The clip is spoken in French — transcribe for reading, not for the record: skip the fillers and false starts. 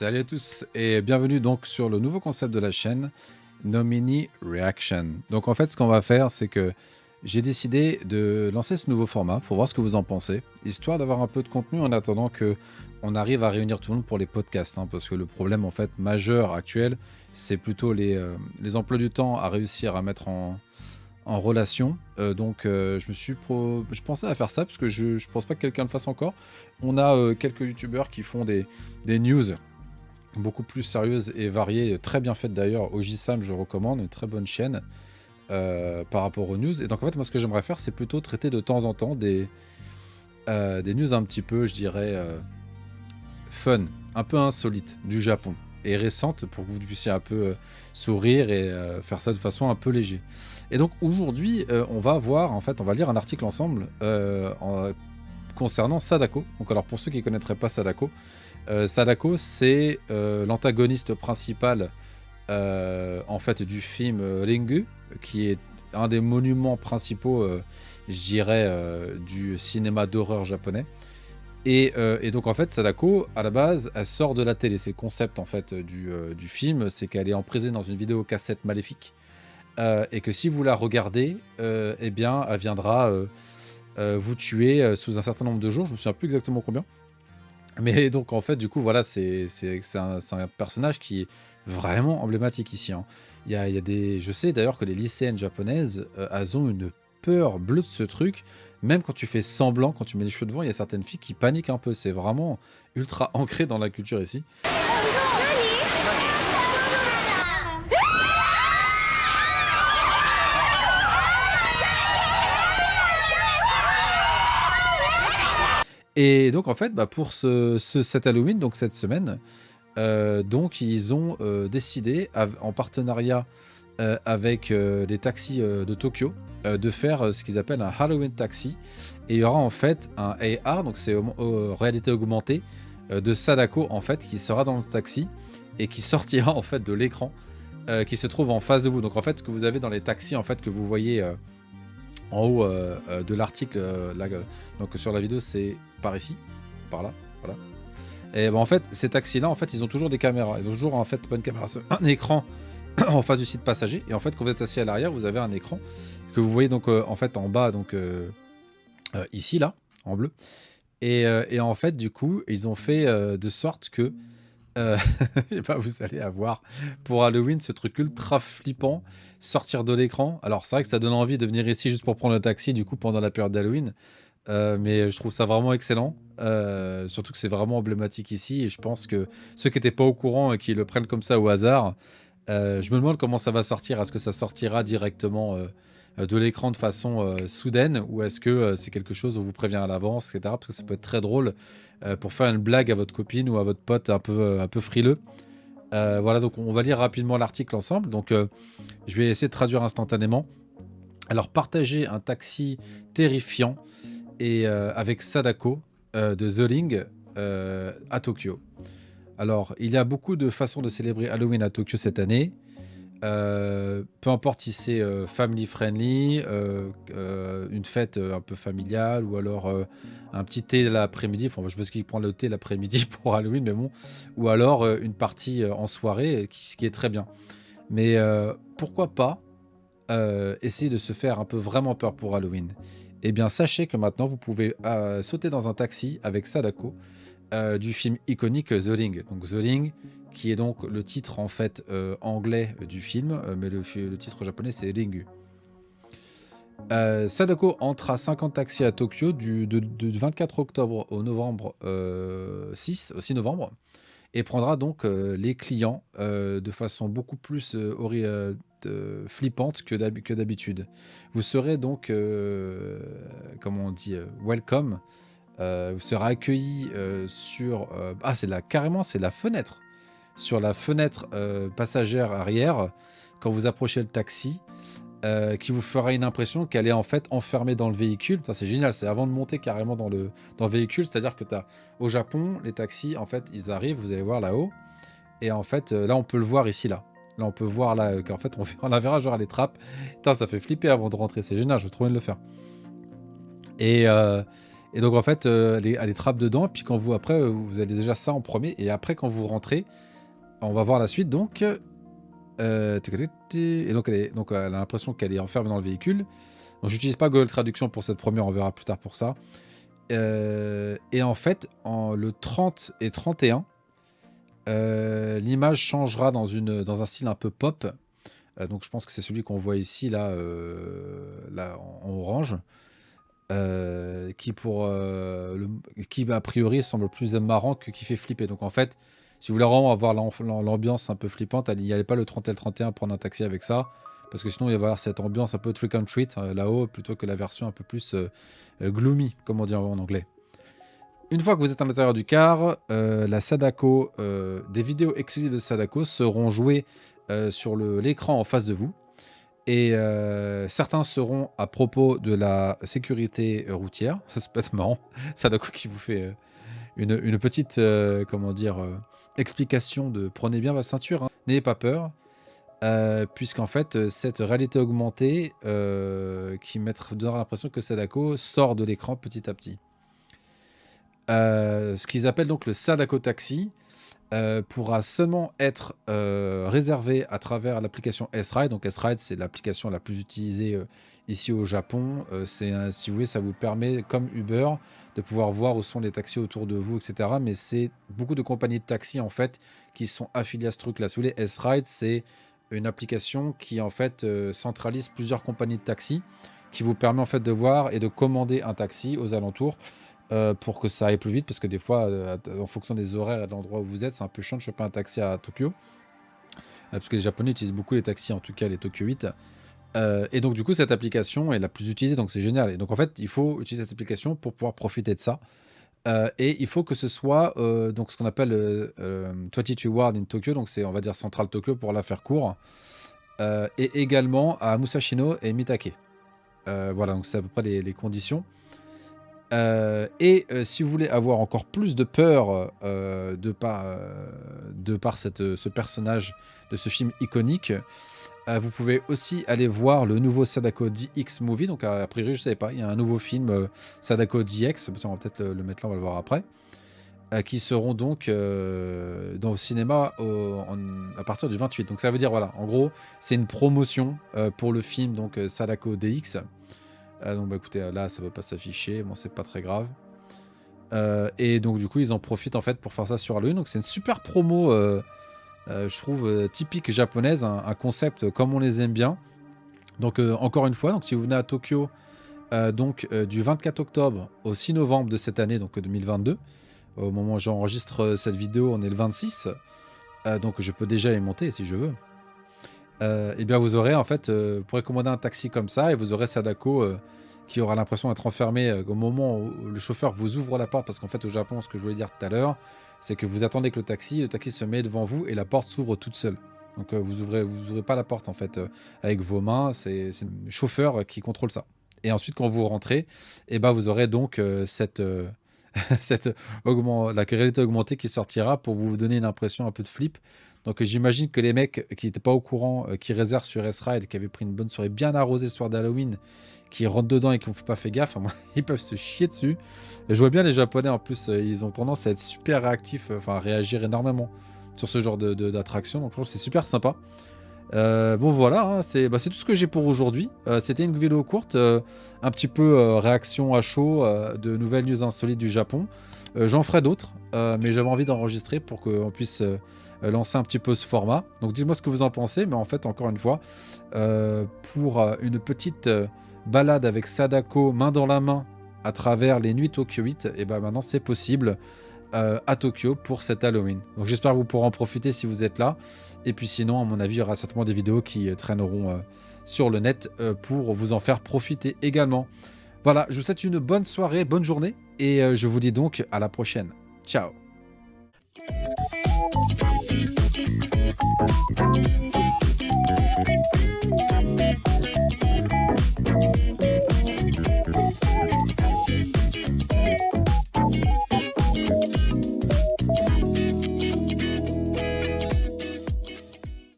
Salut à tous et bienvenue donc sur le nouveau concept de la chaîne, Nomini Reaction. Donc en fait ce qu'on va faire c'est que j'ai décidé de lancer ce nouveau format pour voir ce que vous en pensez, histoire d'avoir un peu de contenu en attendant que on arrive à réunir tout le monde pour les podcasts, hein, parce que le problème en fait majeur actuel c'est plutôt les emplois du temps à réussir à mettre en relation. Je pensais à faire ça parce que je pense pas que quelqu'un le fasse encore. On a quelques youtubeurs qui font des news beaucoup plus sérieuse et variée, très bien faite d'ailleurs. OJSAM, je recommande, une très bonne chaîne par rapport aux news. Et donc en fait, moi, ce que j'aimerais faire, c'est plutôt traiter de temps en temps des news un petit peu, je dirais, fun, un peu insolites du Japon et récentes pour que vous puissiez un peu sourire et faire ça de façon un peu léger. Et donc aujourd'hui, on va voir, en fait, on va lire un article ensemble concernant Sadako. Donc alors pour ceux qui ne connaîtraient pas Sadako, Sadako, c'est l'antagoniste principal en fait du film Ringu, qui est un des monuments principaux, je dirais, du cinéma d'horreur japonais. Et donc en fait, Sadako, à la base, elle sort de la télé. C'est le concept en fait du film, c'est qu'elle est emprisonnée dans une vidéocassette maléfique et que si vous la regardez, eh bien, elle viendra vous tuer sous un certain nombre de jours. Je me souviens plus exactement combien. Mais donc en fait, du coup, voilà, c'est un personnage qui est vraiment emblématique ici, hein. Il y a des je sais d'ailleurs que les lycéennes japonaises, elles ont une peur bleue de ce truc. Même quand tu fais semblant, quand tu mets les cheveux devant, il y a certaines filles qui paniquent un peu. C'est vraiment ultra ancré dans la culture ici. Et donc en fait, pour cet Halloween, donc cette semaine, donc ils ont décidé, en partenariat avec les taxis de Tokyo, de faire ce qu'ils appellent un Halloween taxi. Et il y aura en fait un AR, donc c'est réalité augmentée, de Sadako en fait, qui sera dans le taxi et qui sortira en fait de l'écran qui se trouve en face de vous. Donc en fait, ce que vous avez dans les taxis en fait que vous voyez en haut de l'article, donc sur la vidéo, c'est par ici, par là, voilà. Et en fait, ces taxis-là, en fait, ils ont toujours des caméras. Ils ont toujours en fait pas une caméra, un écran en face du site passager. Et en fait, quand vous êtes assis à l'arrière, vous avez un écran que vous voyez donc en fait en bas, donc ici là, en bleu. Et en fait, du coup, ils ont fait de sorte que vous allez avoir pour Halloween ce truc ultra flippant sortir de l'écran. Alors c'est vrai que ça donne envie de venir ici juste pour prendre le taxi du coup pendant la période d'Halloween. Mais je trouve ça vraiment excellent, surtout que c'est vraiment emblématique ici et je pense que ceux qui n'étaient pas au courant et qui le prennent comme ça au hasard, je me demande comment ça va sortir. Est-ce que ça sortira directement de l'écran de façon soudaine ou est-ce que c'est quelque chose où on vous prévient à l'avance, etc. Parce que ça peut être très drôle pour faire une blague à votre copine ou à votre pote un peu frileux. Voilà, donc on va lire rapidement l'article ensemble. Donc je vais essayer de traduire instantanément. Alors, partager un taxi terrifiant et avec Sadako de The Ring à Tokyo. Alors, il y a beaucoup de façons de célébrer Halloween à Tokyo cette année. Peu importe si c'est family friendly, une fête un peu familiale ou alors un petit thé l'après-midi. Enfin, je pense qu'il prend le thé l'après-midi pour Halloween, mais bon. Ou alors une partie en soirée, ce qui est très bien. Mais pourquoi pas essayer de se faire un peu vraiment peur pour Halloween? Eh bien, sachez que maintenant, vous pouvez sauter dans un taxi avec Sadako du film iconique The Ring. Donc The Ring, qui est donc le titre en fait anglais du film, mais le titre japonais c'est Ringu. Sadako entre à 50 taxis à Tokyo du 24 octobre au novembre 6 novembre et prendra donc les clients de façon beaucoup plus flippante que d'habitude. Vous serez donc, comment on dit, welcome. Vous serez accueilli sur... carrément, c'est la fenêtre. Sur la fenêtre passagère arrière, quand vous approchez le taxi, qui vous fera une impression qu'elle est en fait enfermée dans le véhicule. Ça, c'est génial, c'est avant de monter carrément dans le véhicule. C'est-à-dire que au Japon, les taxis, en fait, ils arrivent, vous allez voir là-haut. Et en fait, là, on peut le voir ici, là. Là, on peut voir là qu'en fait, on la verra genre à les trappes. Putain, ça fait flipper avant de rentrer. C'est génial, je veux trop bien de le faire. Et donc en fait, elle les trappe dedans. Puis quand vous après, vous avez déjà ça en premier. Et après, quand vous rentrez, on va voir la suite. Donc, et donc elle a l'impression qu'elle est enfermée dans le véhicule. Donc j'utilise pas Google Traduction pour cette première. On verra plus tard pour ça. Et en fait, le 30 et 31, l'image changera dans un style un peu pop. Donc je pense que c'est celui qu'on voit ici, là en orange. Qui a priori semble plus marrant que qui fait flipper. Donc en fait, si vous voulez vraiment avoir l'ambiance un peu flippante, n'y allez pas le 30 et le 31 prendre un taxi avec ça, parce que sinon il va y avoir cette ambiance un peu trick and treat là-haut, plutôt que la version un peu plus gloomy, comme on dit en anglais. Une fois que vous êtes à l'intérieur du car, la Sadako, des vidéos exclusives de Sadako seront jouées sur l'écran en face de vous. Et certains seront à propos de la sécurité routière. Ça peut être marrant. Sadako qui vous fait une petite explication de prenez bien votre ceinture, hein. N'ayez pas peur. Puisqu'en fait, cette réalité augmentée qui donnera l'impression que Sadako sort de l'écran petit à petit. Ce qu'ils appellent donc le Sadako Taxi pourra seulement être réservé à travers l'application S-Ride. Donc S-Ride, c'est l'application la plus utilisée ici au Japon. Si vous voulez, ça vous permet, comme Uber, de pouvoir voir où sont les taxis autour de vous, etc. Mais c'est beaucoup de compagnies de taxis en fait qui sont affiliées à ce truc-là. Si vous voulez, S-Ride, c'est une application qui en fait centralise plusieurs compagnies de taxis, qui vous permet en fait de voir et de commander un taxi aux alentours. Pour que ça aille plus vite, parce que des fois, en fonction des horaires et de l'endroit où vous êtes, c'est un peu chiant de choper un taxi à Tokyo. Parce que les Japonais utilisent beaucoup les taxis, en tout cas les Tokyo 8. Et donc du coup, cette application est la plus utilisée, donc c'est génial. Et donc en fait, il faut utiliser cette application pour pouvoir profiter de ça. Et il faut que ce soit donc ce qu'on appelle 22 Ward in Tokyo, donc c'est on va dire Central Tokyo pour la faire court. Et également à Musashino et Mitake. Voilà, donc c'est à peu près les conditions. Si vous voulez avoir encore plus de peur de par ce personnage de ce film iconique, vous pouvez aussi aller voir le nouveau Sadako DX Movie. Donc a priori, je ne savais pas, il y a un nouveau film Sadako DX, on va peut-être le mettre là, on va le voir après, qui seront donc dans le cinéma à partir du 28. Donc ça veut dire, voilà, en gros, c'est une promotion pour le film donc Sadako DX. Donc écoutez, là ça ne veut pas s'afficher, bon c'est pas très grave. Et donc du coup ils en profitent en fait pour faire ça sur Halloween. Donc c'est une super promo, je trouve typique japonaise, un concept comme on les aime bien. Donc encore une fois, donc si vous venez à Tokyo, du 24 octobre au 6 novembre de cette année, donc 2022, au moment où j'enregistre cette vidéo, on est le 26, donc je peux déjà y monter si je veux. Et bien vous aurez en fait, vous pourrez commander un taxi comme ça et vous aurez Sadako qui aura l'impression d'être enfermé au moment où le chauffeur vous ouvre la porte, parce qu'en fait au Japon, ce que je voulais dire tout à l'heure, c'est que vous attendez que le taxi se met devant vous et la porte s'ouvre toute seule. Donc vous ouvrez pas la porte en fait avec vos mains, c'est le chauffeur qui contrôle ça. Et ensuite quand vous rentrez, et ben vous aurez donc cette la réalité augmentée qui sortira pour vous donner une impression un peu de flip. Donc j'imagine que les mecs qui n'étaient pas au courant, qui réservent sur S-Ride, qui avaient pris une bonne soirée bien arrosée ce soir d'Halloween, qui rentrent dedans et qui n'ont pas fait gaffe, ils peuvent se chier dessus. Et je vois bien les Japonais en plus, ils ont tendance à être super réactifs, à réagir énormément sur ce genre d'attraction. Donc je trouve que c'est super sympa. Bon voilà, hein, c'est tout ce que j'ai pour aujourd'hui. C'était une vidéo courte, un petit peu réaction à chaud de nouvelles news insolites du Japon. J'en ferai d'autres, mais j'avais envie d'enregistrer pour qu'on puisse lancer un petit peu ce format. Donc dites-moi ce que vous en pensez, mais en fait encore une fois, pour une petite balade avec Sadako main dans la main à travers les nuits Tokyo 8, et ben maintenant c'est possible à Tokyo pour cet Halloween. Donc j'espère que vous pourrez en profiter si vous êtes là. Et puis sinon, à mon avis, il y aura certainement des vidéos qui traîneront sur le net pour vous en faire profiter également. Voilà, je vous souhaite une bonne soirée, bonne journée, et je vous dis donc à la prochaine. Ciao.